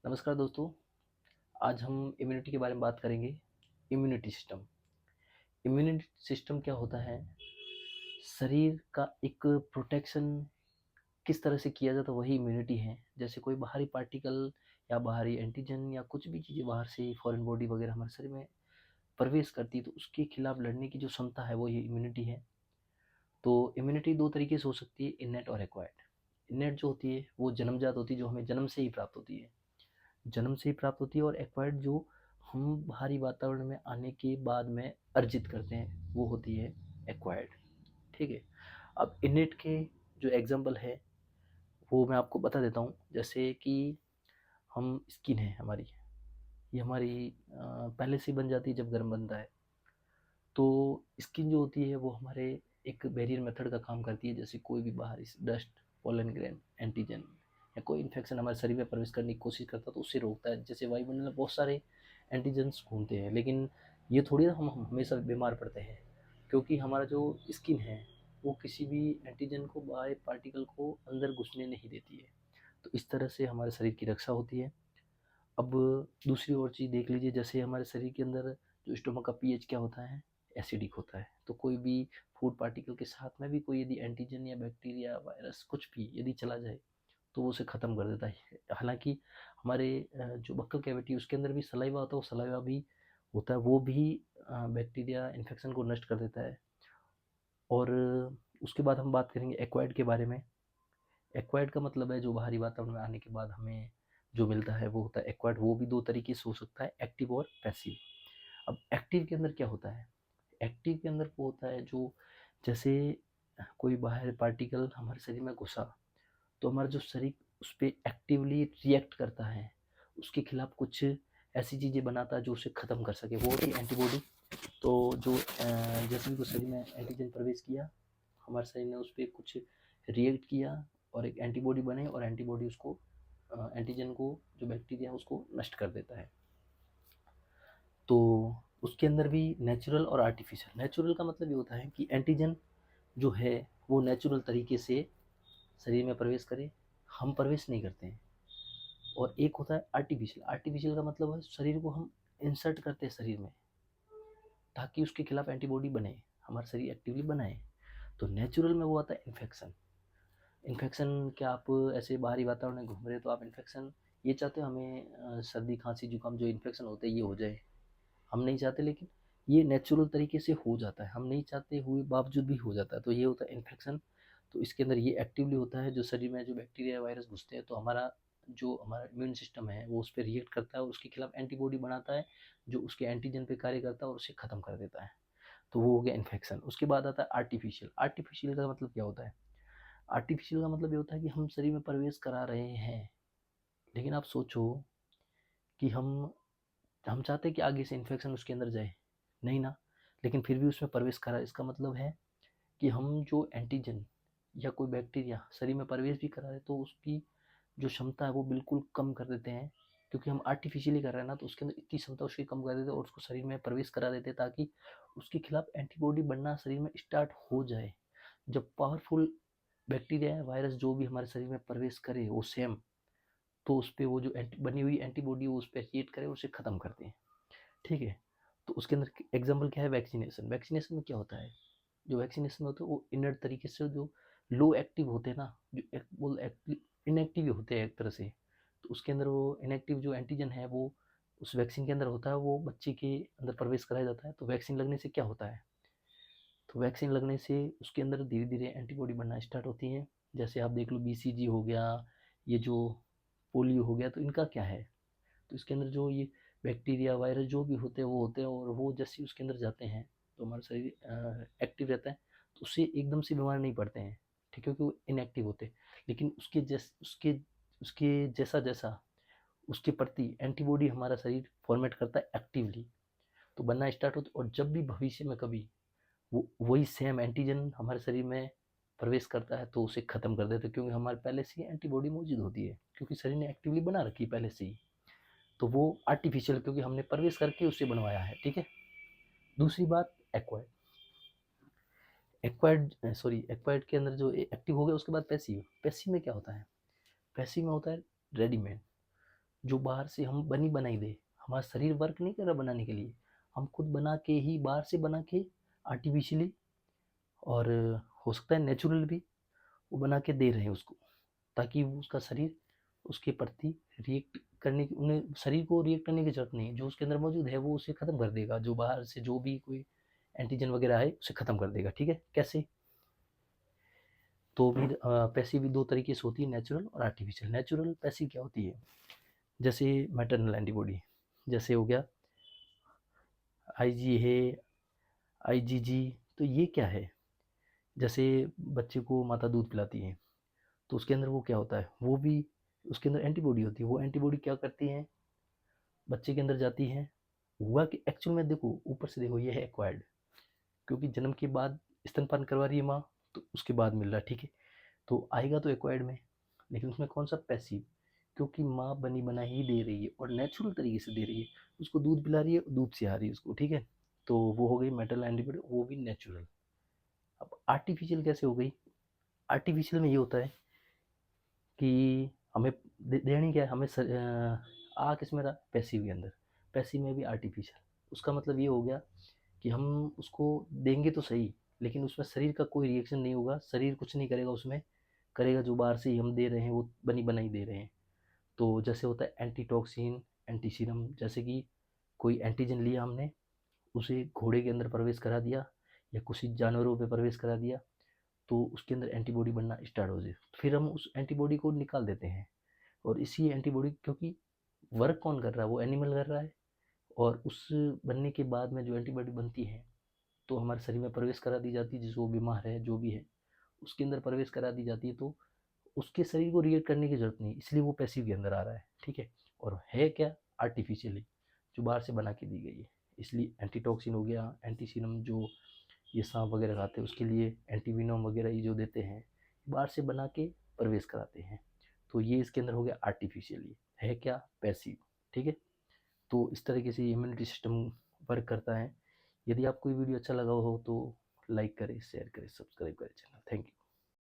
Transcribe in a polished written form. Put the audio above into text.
नमस्कार दोस्तों। आज हम इम्यूनिटी के बारे में बात करेंगे। Immunity system. इम्यूनिटी सिस्टम क्या होता है? शरीर का एक प्रोटेक्शन किस तरह से किया जाता है, वही इम्यूनिटी है। जैसे कोई बाहरी पार्टिकल या बाहरी एंटीजन या कुछ भी चीज़ें बाहर से फॉरेन बॉडी वगैरह हमारे शरीर में प्रवेश करती है, तो उसके खिलाफ लड़ने की जो क्षमता है वो ये इम्यूनिटी है। तो इम्यूनिटी दो तरीके से हो सकती है, इनेट और एक्वायर्ड। इनेट जो होती है वो जन्मजात होती है, जो हमें जन्म से ही प्राप्त होती है। जन्म से ही प्राप्त होती है। और एक्वायर्ड जो हम बाहरी वातावरण में आने के बाद में अर्जित करते हैं, वो होती है एक्वायर्ड। ठीक है। अब इनेट के जो एग्जाम्पल है वो मैं आपको बता देता हूँ। जैसे कि हम स्किन है हमारी, ये हमारी पहले से ही बन जाती है जब गर्म बनता है। तो स्किन जो होती है वो हमारे एक बैरियर मेथड का काम करती है। जैसे कोई भी बाहरी डस्ट, पोलन ग्रेन, एंटीजन या कोई इन्फेक्शन हमारे शरीर में प्रवेश करने की कोशिश करता है तो उससे रोकता है। जैसे वायुमंडल में बहुत सारे एंटीजन्स घूमते हैं, लेकिन ये थोड़ी ना हम हमेशा बीमार पड़ते हैं, क्योंकि हमारा जो स्किन है वो किसी भी एंटीजन को, बाहरी पार्टिकल को अंदर घुसने नहीं देती है। तो इस तरह से हमारे शरीर की रक्षा होती है। अब दूसरी और चीज़ देख लीजिए। जैसे हमारे शरीर के अंदर जो स्टोमक का पीएच क्या होता है, एसिडिक होता है। तो कोई भी फूड पार्टिकल के साथ में भी कोई यदि एंटीजन या बैक्टीरिया, वायरस कुछ भी यदि चला जाए तो वो उसे ख़त्म कर देता है। हालांकि हमारे जो बक्कल कैविटी उसके अंदर भी सलाइवा होता है, वो सलाइवा भी होता है, वो भी बैक्टीरिया इन्फेक्शन को नष्ट कर देता है। और उसके बाद हम बात करेंगे एक्वायर्ड के बारे में। एक्वायर्ड का मतलब है जो बाहरी वातावरण में आने के बाद हमें जो मिलता है वो होता है एक्वायर्ड। वो भी दो तरीके से हो सकता है, एक्टिव और पैसिव। अब एक्टिव के अंदर क्या होता है? एक्टिव के अंदर वो होता है जो, जैसे कोई बाहर पार्टिकल हमारे शरीर में घुसा तो हमारा जो शरीर उस पर एक्टिवली रिएक्ट करता है, उसके खिलाफ कुछ ऐसी चीज़ें बनाता है जो उसे ख़त्म कर सके, वो होती है एंटीबॉडी। तो जो जैसे भी कुछ शरीर में एंटीजन प्रवेश किया, हमारे शरीर ने उस पर कुछ रिएक्ट किया और एक एंटीबॉडी बने, और एंटीबॉडी उसको एंटीजन को, जो बैक्टीरिया है उसको नष्ट कर देता है। तो उसके अंदर भी नेचुरल और आर्टिफिशियल। नेचुरल का मतलब ये होता है कि एंटीजन जो है वो नेचुरल तरीके से शरीर में प्रवेश करे, हम प्रवेश नहीं करते हैं। और एक होता है आर्टिफिशियल। आर्टिफिशियल का मतलब है शरीर को हम इंसर्ट करते हैं शरीर में, ताकि उसके खिलाफ एंटीबॉडी बने, हमारा शरीर एक्टिवली बनाए। तो नेचुरल में वो आता है इन्फेक्शन। इन्फेक्शन क्या, आप ऐसे बाहरी वातावरण में घूम रहे हो तो आप इन्फेक्शन ये चाहते हो हमें सर्दी खांसी जुकाम जो इन्फेक्शन होते हैं ये हो जाए, हम नहीं चाहते, लेकिन ये नेचुरल तरीके से हो जाता है, हम नहीं चाहते हुए बावजूद भी हो जाता है। तो ये होता है इन्फेक्शन। तो इसके अंदर ये एक्टिवली होता है, जो शरीर में जो बैक्टीरिया वायरस घुसते हैं तो हमारा इम्यून सिस्टम है वो उस पर रिएक्ट करता है और उसके खिलाफ एंटीबॉडी बनाता है, जो उसके एंटीजन पे कार्य करता है और उसे ख़त्म कर देता है। तो वो हो गया इन्फेक्शन। उसके बाद आता है आर्टिफिशियल। आर्टिफिशियल का मतलब क्या होता है? आर्टिफिशियल का मतलब ये होता है कि हम शरीर में प्रवेश करा रहे हैं, लेकिन आप सोचो कि हम चाहते हैं कि आगे से इन्फेक्शन उसके अंदर जाए, नहीं ना, लेकिन फिर भी उसमें प्रवेश करा। इसका मतलब है कि हम जो एंटीजन या कोई बैक्टीरिया शरीर में प्रवेश भी करा रहे तो उसकी जो क्षमता है वो बिल्कुल कम कर देते हैं, क्योंकि हम आर्टिफिशियली कर रहे हैं ना, तो उसके अंदर इतनी क्षमता उसकी कम कर देते हैं और उसको शरीर में प्रवेश करा देते हैं ताकि उसके खिलाफ एंटीबॉडी बनना शरीर में स्टार्ट हो जाए। जब पावरफुल बैक्टीरिया या वायरस जो भी हमारे शरीर में प्रवेश करे वो सेम, तो उस पर वो जो बनी हुई एंटीबॉडी वो उस पर रिएक्ट करे और उसे ख़त्म करते हैं। ठीक है। तो उसके अंदर एग्जाम्पल क्या है? वैक्सीनेशन। वैक्सीनेशन में क्या होता है? जो वैक्सीनेशन में होता है वो इनर्ट तरीके से, जो लो एक्टिव होते हैं ना, जो वो इनएक्टिव होते हैं एक तरह से, तो उसके अंदर वो इनएक्टिव जो एंटीजन है वो उस वैक्सीन के अंदर होता है, वो बच्चे के अंदर प्रवेश कराया जाता है। तो वैक्सीन लगने से क्या होता है? तो वैक्सीन लगने से उसके अंदर धीरे धीरे एंटीबॉडी बनना स्टार्ट होती है। जैसे आप देख लो, बीसीजी हो गया, ये जो पोलियो हो गया, तो इनका क्या है? तो इसके अंदर जो ये बैक्टीरिया वायरस जो भी होते हैं वो होते हैं, और वो जैसे ही उसके अंदर जाते हैं तो हमारा शरीर एक्टिव रहता है, तो उससे एकदम से बीमार नहीं पड़ते हैं, ठीक है, क्योंकि वो इनएक्टिव होते हैं। लेकिन उसके जैसा जैसा उसके प्रति एंटीबॉडी हमारा शरीर फॉर्मेट करता है एक्टिवली, तो बनना स्टार्ट होता है। और जब भी भविष्य में कभी वो वही सेम एंटीजन हमारे शरीर में प्रवेश करता है तो उसे खत्म कर देते हैं, क्योंकि हमारे पहले से ही एंटीबॉडी मौजूद होती है, क्योंकि शरीर ने एक्टिवली बना रखी है पहले से ही। तो वो आर्टिफिशियल, क्योंकि हमने प्रवेश करके उसे बनवाया है। ठीक है। दूसरी बात, एक्वायर्ड। एक्वायर्ड के अंदर जो एक्टिव हो गया, उसके बाद पैसिव। पैसिव में क्या होता है? पैसिव में होता है रेडीमेड। जो बाहर से हम बनी बनाई दे। हमारा शरीर वर्क नहीं कर रहा बनाने के लिए, हम खुद बना के ही, बाहर से बना के आर्टिफिशियली, और हो सकता है नेचुरल भी, वो बना के दे रहे हैं उसको, ताकि उसका शरीर उसके प्रति रिएक्ट करने की, उन्हें शरीर को रिएक्ट करने की जरूरत नहीं, जो उसके अंदर मौजूद है वो उसे खत्म कर देगा, जो बाहर से जो भी कोई एंटीजन वगैरह है उसे खत्म कर देगा। ठीक है, कैसे? तो फिर पैसिव भी दो तरीके से होती है, नेचुरल और आर्टिफिशियल। नेचुरल पैसिव क्या होती है? जैसे मैटरनल एंटीबॉडी, जैसे हो गया आईजी है, आईजीजी। तो ये क्या है? जैसे बच्चे को माता दूध पिलाती है, तो उसके अंदर वो क्या होता है, वो भी उसके अंदर एंटीबॉडी होती है। वो एंटीबॉडी क्या करती है, बच्चे के अंदर जाती है। हुआ कि एक्चुअल में देखो, ऊपर से देखो, ये है एक्वायर्ड, क्योंकि जन्म के बाद स्तनपान करवा रही है माँ, तो उसके बाद मिल रहा है। ठीक है, तो आएगा तो एक्वायर्ड में, लेकिन उसमें कौन सा, पैसिव, क्योंकि माँ बनी बना ही दे रही है और नेचुरल तरीके से दे रही है, उसको दूध पिला रही है, दूध से आ रही है उसको। ठीक है, तो वो हो गई मेटल एंटीबॉडी, वो भी नेचुरल। अब आर्टिफिशियल कैसे हो गई? आर्टिफिशियल में ये होता है कि हमें देनी क्या है, हमें आ किसमें रहा, पैसिव के अंदर। पैसिव में भी आर्टिफिशियल, उसका मतलब ये हो गया कि हम उसको देंगे तो सही, लेकिन उसमें शरीर का कोई रिएक्शन नहीं होगा, शरीर कुछ नहीं करेगा उसमें, करेगा जो बाहर से ही हम दे रहे हैं, वो बनी बनाई दे रहे हैं। तो जैसे होता है एंटीटॉक्सिन, एंटीसीरम, जैसे कि कोई एंटीजन लिया हमने, उसे घोड़े के अंदर प्रवेश करा दिया या कुछ जानवरों पे प्रवेश करा दिया, तो उसके अंदर एंटीबॉडी बनना स्टार्ट हो जाए, फिर हम उस एंटीबॉडी को निकाल देते हैं। और इसी एंटीबॉडी, क्योंकि वर्क कौन कर रहा है, वो एनिमल कर रहा है, और उस बनने के बाद में जो एंटीबॉडी बनती है, तो हमारे शरीर में प्रवेश करा दी जाती है, जिसको बीमार है जो भी है उसके अंदर प्रवेश करा दी जाती है, तो उसके शरीर को रिएक्ट करने की जरूरत नहीं, इसलिए वो पैसिव के अंदर आ रहा है। ठीक है, और है क्या, आर्टिफिशियली, जो बाहर से बना के दी गई है। इसलिए एंटीटॉक्सिन हो गया, एंटीसीनम, जो ये सांप वगैरह खाते हैं उसके लिए, एंटीविनोम वगैरह ये जो देते हैं, बाहर से बना के प्रवेश कराते हैं, तो ये इसके अंदर हो गया आर्टिफिशियली, है क्या, पैसिव। ठीक है, तो इस तरीके से इम्यूनिटी सिस्टम वर्क करता है। यदि आपको ये वीडियो अच्छा लगा हो तो लाइक करें, शेयर करें, सब्सक्राइब करें चैनल। Thank you.